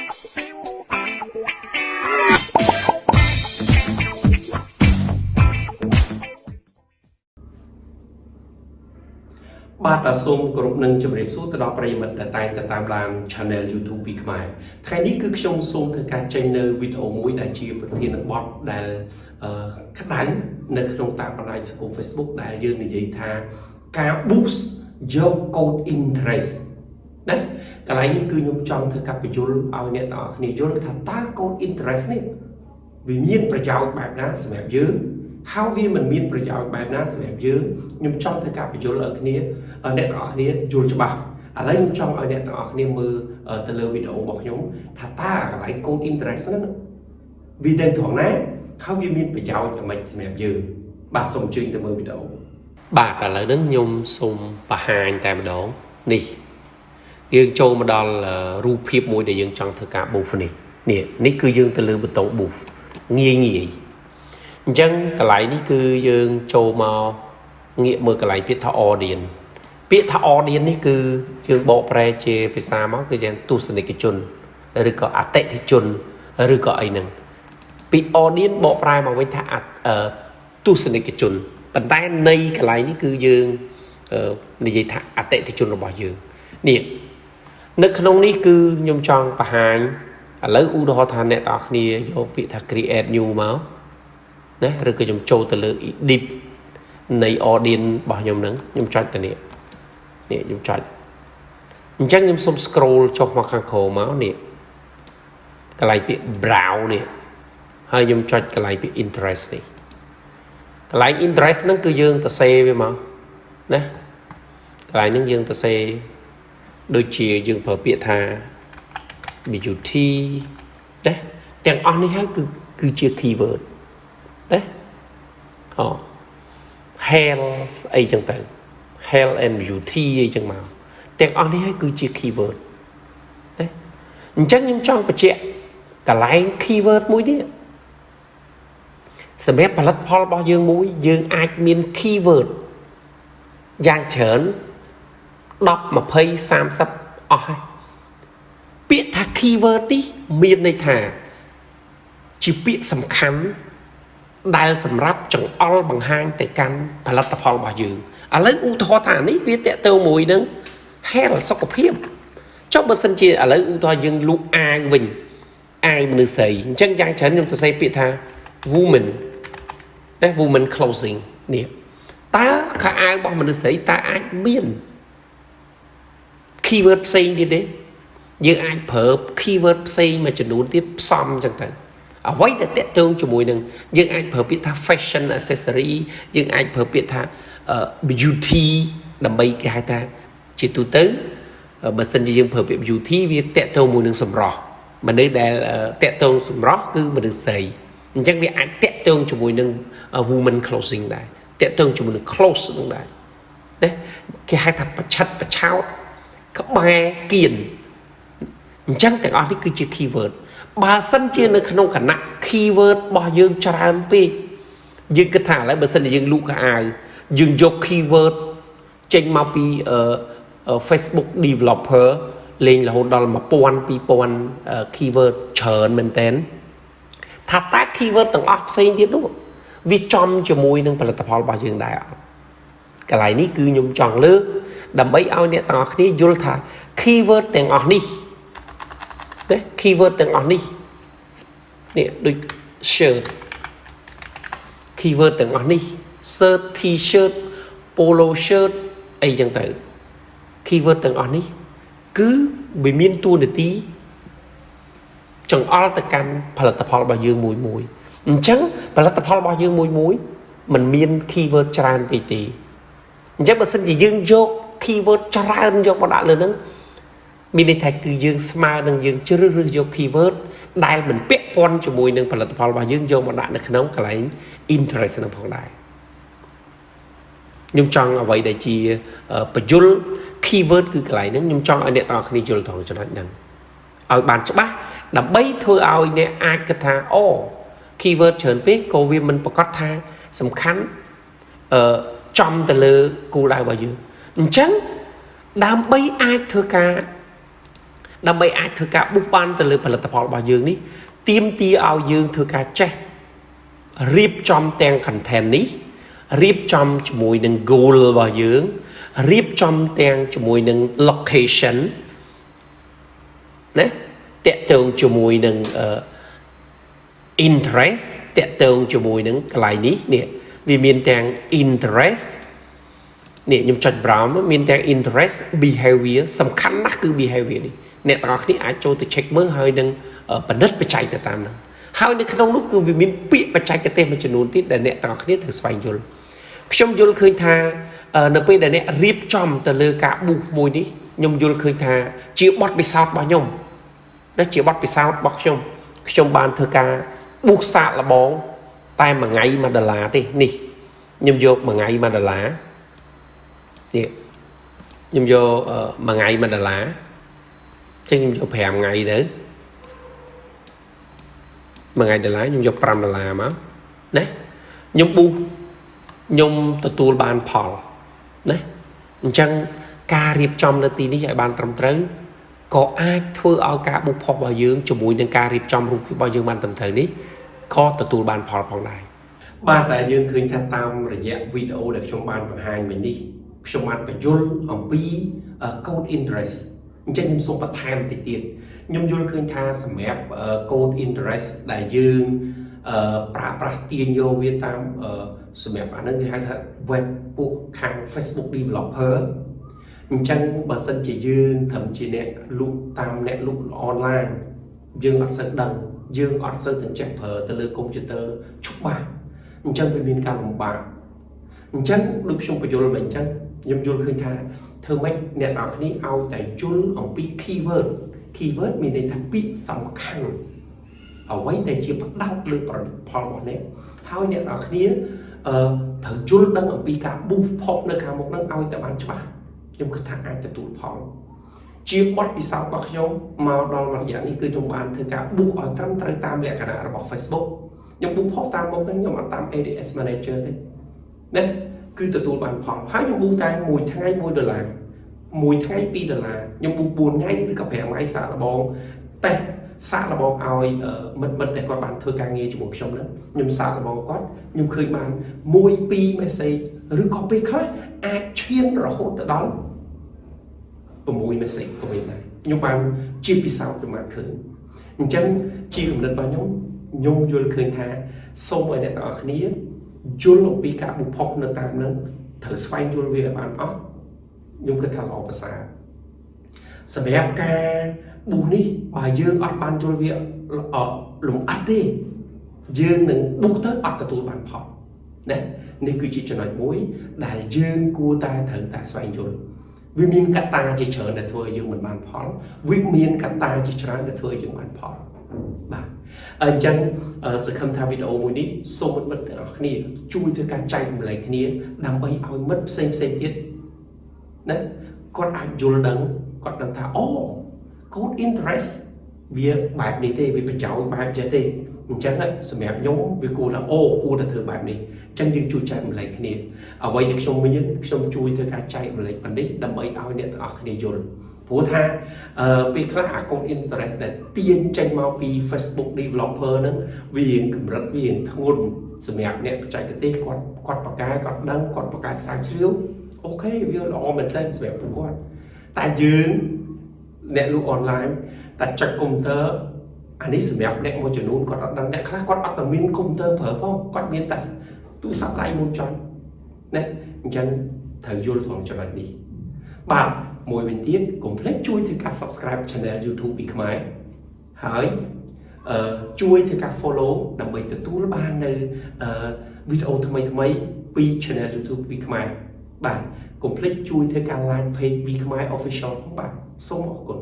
បាទអាសូមគោរពនឹងជម្រាបសួរទៅដល់ប្រិយមិត្តដែលតែងតែតាមដាន Channel YouTube Wekhmer ថ្ងៃនេះគឺខ្ញុំសូមធ្វើការចេញនៅវីដេអូមួយដែលជាប្រធានបទដែលក្តៅនៅក្នុងតាមបណ្ដាញសង្គម Facebook ដែលយើងនិយាយថាការ boost យក code interest ណាកន្លែងនេះគឺខ្ញុំចង់ធ្វើការបញ្យល់ឲ្យអ្នកទាំងអស់គ្នាយល់ថាតើ code interest នេះវាមានប្រយោជន៍បែបណាសម្រាប់យើងហើយវាមិនមានប្រយោជន៍បែបណាសម្រាប់យើងខ្ញុំចង់ធ្វើការបញ្យល់ឲ្យគ្នាអ្នកទាំងអស់គ្នាយល់ច្បាស់ឥឡូវខ្ញុំចង់ឲ្យអ្នកទាំងអស់គ្នាមើលទៅលើវីដេអូរបស់ខ្ញុំថាតើកន្លែង code interest ហ្នឹងវានៅត្រង់ណាហើយវាមានប្រយោជន៍យ៉ាងម៉េចសម្រាប់យើងបាទសូមអញ្ជើញទៅមើលវីដេអូបាទឥឡូវហ្នឹងខ្ញុំសូមបង្ហាញតែម្ដងនេះយើងចូលមកដល់រូបភាពមួយដែលយើងចង់ធ្វើការ boost នេះគឺយើងទៅលើប៊ូតុង boost ងាយអញ្ចឹងកន្លែងនេះគឺយើងចូលមកងាកមើលកន្លែងពាក្យថា audience ពាក្យថា audience នេះគឺយើងបកប្រែជាភាសាមកគឺយ៉ាងទស្សនិកជនឬក៏អតិថិជនឬក៏អីហ្នឹងពី audience បកប្រែមកវិញថាទស្សនិកជនប៉ុន្តែនៃកន្លែងនេះគឺយើងនិយាយថាអតិថិជនរបស់យើងនេះនៅក្នុងនេះគឺខ្ញុំចង់បង្ហាញឥឡូវឧទាហរណ៍ថាអ្នកទាំងអស់គ្នាយកពាក្យថា create new មកណាឬក៏ខ្ញុំចូលទៅលើ edit នៃ audience របស់ខ្ញុំហ្នឹងខ្ញុំចុចទៅនេះខ្ញុំចុចអញ្ចឹងខ្ញុំសុំ scroll ចុះមកខាងក្រោមមកនេះកន្លែងពាក្យ browse នេះហើយខ្ញុំចុចកន្លែងពាក្យ interest នេះកន្លែង interest ហ្នឹងគឺយើងទៅសេវាមកណាកន្លែងហ្នឹងយើងទៅសេដូចជាយើងប្រើពាក្យថា beauty ណាទាំងអស់នេះហើយគឺជា keyword ណា health អីចឹងទៅ health and beauty អីចឹងមកទាំងអស់នេះហើយគឺជា keyword ណាអញ្ចឹងខ្ញុំចង់បញ្ជាក់កន្លែង keyword មួយនេះសម្រាប់ផលិតផលរបស់យើងមួយយើងអាចមាន keyword យ៉ាងច្រើន10 20 30អស់ហើយពាក្យថា keyword នេះមានន័យថាជាពាក្យសំខាន់ដែលសម្រាប់ចង្អុលបង្ហាញទៅកាន់ផលិតផលរបស់យើងឥឡូវឧទាហរណ៍ថានេះវាតេទៅមួយនឹង health សុខភាពចុះបើសិនជាឥឡូវឧទាហរណ៍យើងលក់អាវវិញអាវមនុស្សស្រីអញ្ចឹងយ៉ាងច្រើនខ្ញុំទៅសេពាក្យថា woman ណា woman clothing នេះតើខោអាវរបស់មនុស្សស្រីតើអាចមាន keyword ផ្សេងទៀតទេយើងអាចប្រើ keyword ផ្សេងមួយចំនួនទៀតផ្សំអញ្ចឹងទៅអ្វីដែលតេតើងជាមួយនឹងយើងអាចប្រើពាក្យថា fashion accessory យើងអាចប្រើពាក្យថា beauty ដើម្បីគេហៅថាជាទូទៅបើសិនជាយើងប្រើពាក្យ beauty វាតេតើងមួយនឹងសម្រស់មនុស្សដែលតេតើងសម្រស់គឺមនុស្សស្រីអញ្ចឹងវាអាចតេតើងជាមួយនឹង woman clothing ដែរតេតើងជាមួយនឹង clothes នឹងដែរណាគេហៅថាប្រឆិតប្រឆោតក្បែរគៀនអញ្ចឹងទាំងអស់នេះគឺជា keyword បើសិនជានៅក្នុងគណៈ keyword របស់យើងច្រើនពេកយើងគិតថាឥឡូវបើសិនជាយើងលក់ខោអាវយើងយក keyword ចេញមកពី Facebook developer លេងរហូតដល់ 1000 2000 keyword ច្រើនមែនតើថាតើ keyword ទាំងអស់ផ្សេងទៀតនោះវាចំជាមួយនឹងផលិតផលរបស់យើងដែរអត់កន្លែងនេះគឺខ្ញុំចង់លើកដើម្បីឲ្យអ្នកទាំងអស់គ្នាយល់ថា keyword ទាំងអស់នេះណា keyword ទាំងអស់នេះដូច shirt keyword ទាំងអស់នេះ shirt t-shirt polo shirt អីចឹងទៅ keyword ទាំងអស់នេះគឺវាមានតួនាទីចង្អុលទៅកាន់ផលិតផលរបស់យើងមួយអញ្ចឹងផលិតផលរបស់យើងមួយมันមាន keyword ច្រើនពេកទេអញ្ចឹងបើសិនជាយើងយក keyword ច្រើនយកមកដាក់លើហ្នឹងមានន័យថាគឺយើងស្មើនឹងយើងជ្រើសរើសយក keyword ដែលមិនពាក់ព័ន្ធជាមួយនឹងផលិតផលរបស់យើងយកមកដាក់នៅក្នុងកន្លែង interest ហ្នឹងផងដែរខ្ញុំចង់អ្វីដែលជាបញ្យល keyword គឺកន្លែងហ្នឹងខ្ញុំចង់ឲ្យអ្នកទាំងអស់គ្នាយល់ត្រង់ចំណុចហ្នឹងឲ្យបានច្បាស់ដើម្បីធ្វើឲ្យអ្នកអាចគិតថាអូ keyword ច្រើនពេកក៏វាមិនប្រកាសថាសំខាន់ចំទៅលើគោលដៅរបស់យើងអញ្ចឹងដើម្បីអាចធ្វើការ ដើម្បីអាចធ្វើការប៊ូសបានទៅលើផលិតផលរបស់យើងនេះទាមទារឲ្យយើងធ្វើការចេះរៀបចំទាំង content នេះរៀបចំជាមួយនឹង goal របស់យើងរៀបចំទាំងជាមួយនឹង location ណាតាក់ទងជាមួយនឹងinterest តាក់ទងជាមួយនឹងកន្លែងនេះវាមានទាំង interest នេះខ្ញុំចុច brown មានទាំង interest behavior សំខាន់ណាស់គឺ behavior នេះអ្នកទាំងអស់គ្នាអាចចូលទៅ check មើលហើយនឹងពិនិត្យបច្ចេកទៅតាមហ្នឹងហើយនៅក្នុងនោះគឺវាមានពាក្យបច្ចេកទេសមួយចំនួនទៀតដែលអ្នកទាំងអស់គ្នាត្រូវស្វែងយល់ខ្ញុំយល់ឃើញថានៅពេលដែលអ្នករៀបចំទៅលើការប៊ូសមួយនេះខ្ញុំយល់ឃើញថាជាបទពិសោធន៍របស់ខ្ញុំដែលជាបទពិសោធន៍របស់ខ្ញុំបានធ្វើការប៊ូសសាកល្បងតែមួយថ្ងៃ$1ទេនេះខ្ញុំយកមួយថ្ងៃ$1នេះខ្ញុំយកមួយថ្ងៃ$ចឹងខ្ញុំយក5ថ្ងៃទៅមួយថ្ងៃ$ខ្ញុំយក$5មកណាខ្ញុំប៊ូសខ្ញុំទទួលបានផលណាអញ្ចឹងការរៀបចំនៅទីនេះឲ្យបានត្រឹមត្រូវក៏អាចធ្វើឲ្យការប៊ូសផុសរបស់យើងជាមួយនឹងការរៀបចំរូបភាពរបស់យើងបានត្រឹមត្រូវនេះក៏ទទួលបានផលផងដែរបាទដែលយើងឃើញថាតាមរយៈវីដេអូដែលខ្ញុំបានបង្ហាញមិញនេះខ្ញុំបានបញ្យល់អំពី code interest អញ្ចឹងខ្ញុំសូមបន្ថែមតិចទៀតខ្ញុំយល់ឃើញថាសម្រាប់ code interest ដែលយើងប្រើប្រាស់ទាញយកវាតាមសម្រាប់អានឹងគេហៅថា web ពួកខាង Facebook developer អញ្ចឹងបើសិនជាយើងត្រឹមជាអ្នកលក់តាមអ្នកលក់អនឡាញយើងអត់សូវដឹងយើងអត់សូវទៅចេះប្រើទៅលើកុំព្យូទ័រច្បាស់អញ្ចឹងវាមានការលំបាកអញ្ចឹងដូចខ្ញុំបញ្យល់មកអញ្ចឹងខ្ញុំយល់ឃើញថាធ្វើម៉េចអ្នកនរគ្នាឲ្យតែយល់អំពី keyword មានន័យថាពាក្យសំខាន់អ្វីដែលជាផ្ដោតលើផលរបស់អ្នកហើយអ្នកនរគ្នាត្រូវយល់ដឹងអំពីការប៊ូសផុសនៅខាងមុខហ្នឹងឲ្យតែបានច្បាស់ខ្ញុំគិតថាអាចទទួលផលជាបទពិសោធន៍របស់ខ្ញុំមកដល់រយៈនេះគឺខ្ញុំបានធ្វើការប៊ូសឲ្យត្រឹមត្រូវតាមលក្ខណៈរបស់ Facebook ខ្ញុំប៊ូសផុសតាមមុខហ្នឹងខ្ញុំអត់តាម ADS manager ទេណាគឺទទួលបានផលហើយខ្ញុំប៊ូសតែមួយថ្ងៃ$1មួយថ្ងៃ$2ខ្ញុំប៊ូស4ថ្ងៃឬក៏5ថ្ងៃសាកល្បងតែសាកល្បងឲ្យមិត្តដែលគាត់បានធ្វើការងារជាមួយខ្ញុំហ្នឹងខ្ញុំសាកល្បងគាត់ខ្ញុំឃើញបាន1-2 message ឬក៏ពេលខ្លះអាចឈានរហូតទៅដល់6 message ក៏មានដែរខ្ញុំបានជាពិសោធន៍ខ្ញុំបានឃើញអញ្ចឹងជាគំនិតរបស់ខ្ញុំយល់ឃើញថាសូមឲ្យអ្នកទាំងអស់គ្នាយល់អំពីការប៊ូសផុសនៅតាមហ្នឹងត្រូវស្វែងយល់វាឲ្យបានអស់ខ្ញុំគិតថាល្អប្រសើរសម្រាប់ការប៊ូសនេះបើយើងអត់បានយល់វាលំអិតទេយើងនឹងប៊ូសទៅអត់ទទួលបានផលណានេះគឺជាចំណុចមួយដែលយើងគួរតែត្រូវតែស្វែងយល់វាមានកត្តាជាច្រើនដែលធ្វើឲ្យយើងមិនបានផលវាមានកត្តាជាច្រើនដែលធ្វើឲ្យយើងបានផលបាទអញ្ចឹងសង្ឃឹមថាវីដេអូមួយនេះសូមមិត្តទាំងអស់គ្នាជួយធ្វើការចែករំលែកគ្នាដើម្បីឲ្យមិត្តផ្សេងទៀតណាគាត់អាចយល់ដឹងគាត់ដឹងថាអូ code interest វាបែបនេះទេវាបញ្ចោយបែបចេះទេអញ្ចឹងសម្រាប់ខ្ញុំវាគួរថាអូគួរតែធ្វើបែបនេះអញ្ចឹងយើងជួយចែករំលែកគ្នាអ្វីដែលខ្ញុំមានខ្ញុំជួយធ្វើការចែករំលែកប៉ុណ្នេះដើម្បីឲ្យអ្នកទាំងអស់គ្នាយល់ព្រោះថាពេលខ្លះអា code interest ដែលទាញចេញមកពី Facebook developer ហ្នឹងវាកម្រិតវាធ្ងន់សម្រាប់អ្នកបច្ចេកទេសគាត់បកកែគាត់ដឹងគាត់បកកែស្រាវជ្រាវអូខេវាល្អមែនទែនសម្រាប់ពួកគាត់តែយើងអ្នកលក់អនឡាញតែចុចកុំព្យូទ័រអានេះសម្រាប់អ្នកមួយចំនួនគាត់អត់ដឹងអ្នកខ្លះគាត់អត់តែមានកុំព្យូទ័រប្រើផងគាត់មានតែទូរស័ព្ទដៃមួយចុចណាអញ្ចឹងត្រូវយល់ត្រង់ចំណុចនេះបាទមួយវិញទៀតកុំភ្លេចជួយធ្វើការ subscribe channel YouTube ពីខ្មែរហើយជួយធ្វើការ follow ដើម្បីទទួលបាននៅវីដេអូថ្មីពី channel YouTube ពីខ្មែរបាទកុំភ្លេចជួយធ្វើការ like page ពីខ្មែរ official ផងបាទសូមអរគុណ